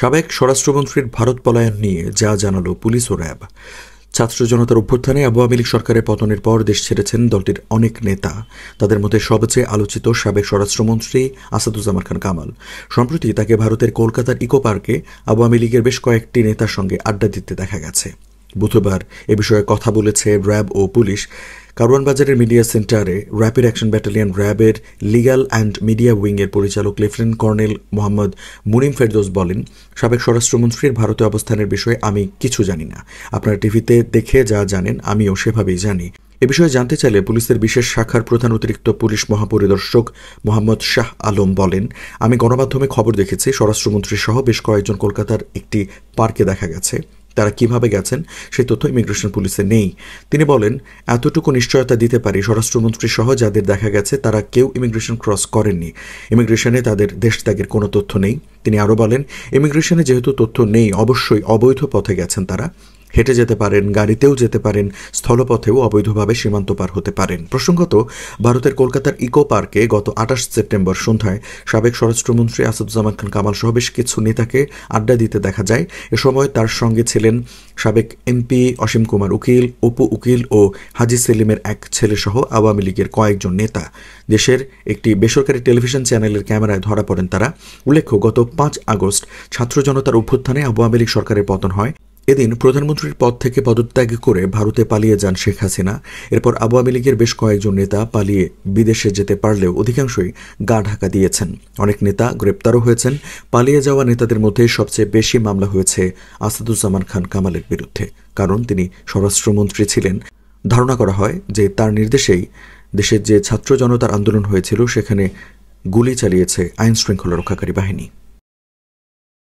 সাবেক স্বরাষ্ট্রমন্ত্রীর ভারত পলায়ন নিয়ে যা জানালো পুলিশ ও র্যাব। ছাত্র জনতার অভ্যুত্থানে আওয়ামী লীগ সরকারের পতনের পর দেশ ছেড়েছেন দলটির অনেক নেতা। তাদের মধ্যে সবচেয়ে আলোচিত সাবেক স্বরাষ্ট্রমন্ত্রী আসাদুজ্জামান খান কামাল। সম্প্রতি তাকে ভারতের কলকাতার ইকো পার্কে আওয়ামী লীগের বেশ কয়েকটি নেতার সঙ্গে আড্ডা দিতে দেখা গেছে। বুধবার এ বিষয়ে কথা বলেছে র্যাব ও পুলিশ। কারওয়ান বাজারের মিডিয়া সেন্টারে র্যাপিড অ্যাকশন ব্যাটালিয়ন র্যাবের লিগ্যাল অ্যান্ড মিডিয়া উইংয়ের পরিচালক লেফটেন্যান্ট কর্নেল মোহাম্মদ মুনিম ফেরদৌস বলেন, সাবেক স্বরাষ্ট্রমন্ত্রীর ভারতে অবস্থানের বিষয়ে আমি কিছু জানি না। আপনারা টিভিতে দেখে যা জানেন আমিও সেভাবেই জানি। এ বিষয়ে জানতে চাইলে পুলিশের বিশেষ শাখার প্রধান অতিরিক্ত পুলিশ মহাপরিদর্শক মোহাম্মদ শাহ আলম বলেন, আমি গণমাধ্যমে খবর দেখেছি স্বরাষ্ট্রমন্ত্রী সহ বেশ কয়েকজন কলকাতার একটি পার্কে দেখা গেছে। তারা কিভাবে গেছেন সেই তথ্য ইমিগ্রেশন পুলিশে নেই। তিনি বলেন, এতটুকু নিশ্চয়তা দিতে পারি স্বরাষ্ট্রমন্ত্রী সহ যাদের দেখা গেছে তারা কেউ ইমিগ্রেশন ক্রস করেননি। ইমিগ্রেশনে তাদের দেশ ত্যাগের কোনো তথ্য নেই। তিনি আরও বলেন, ইমিগ্রেশনে যেহেতু তথ্য নেই অবশ্যই অবৈধ পথে গেছেন তারা। হেঁটে যেতে পারেন, গাড়িতেও যেতে পারেন, স্থলপথেও অবৈধভাবে সীমান্ত পার হতে পারেন। প্রসঙ্গত, ভারতের কলকাতার ইকো পার্কে গত ২৮ সেপ্টেম্বর সন্ধ্যায় সাবেক স্বরাষ্ট্রমন্ত্রী আসাদুজ্জামান খান কামাল সহ বেশ কিছু নেতাকে আড্ডা দিতে দেখা যায়। এ সময় তার সঙ্গে ছিলেন সাবেক এমপি অসীম কুমার উকিল, অপু উকিল ও হাজি সেলিমের এক ছেলে সহ আওয়ামী লীগের কয়েকজন নেতা। দেশের একটি বেসরকারি টেলিভিশন চ্যানেলের ক্যামেরায় ধরা পড়েন তারা। উল্লেখ্য, গত ৫ আগস্ট ছাত্র জনতার অভ্যুত্থানে আওয়ামী লীগ সরকারের পতন হয়। এদিন প্রধানমন্ত্রীর পদ থেকে পদত্যাগ করে ভারতে পালিয়ে যান শেখ হাসিনা। এরপর আওয়ামী লীগের বেশ কয়েকজন নেতা পালিয়ে বিদেশে যেতে পারলেও অধিকাংশই গা ঢাকা দিয়েছেন। অনেক নেতা গ্রেপ্তারও হয়েছেন। পালিয়ে যাওয়া নেতাদের মধ্যে সবচেয়ে বেশি মামলা হয়েছে আসাদুজ্জামান খান কামালের বিরুদ্ধে, কারণ তিনি স্বরাষ্ট্রমন্ত্রী ছিলেন। ধারণা করা হয় যে তার নির্দেশেই দেশের যে ছাত্র জনতার আন্দোলন হয়েছিল সেখানে গুলি চালিয়েছে আইন শৃঙ্খলা রক্ষাকারী বাহিনী।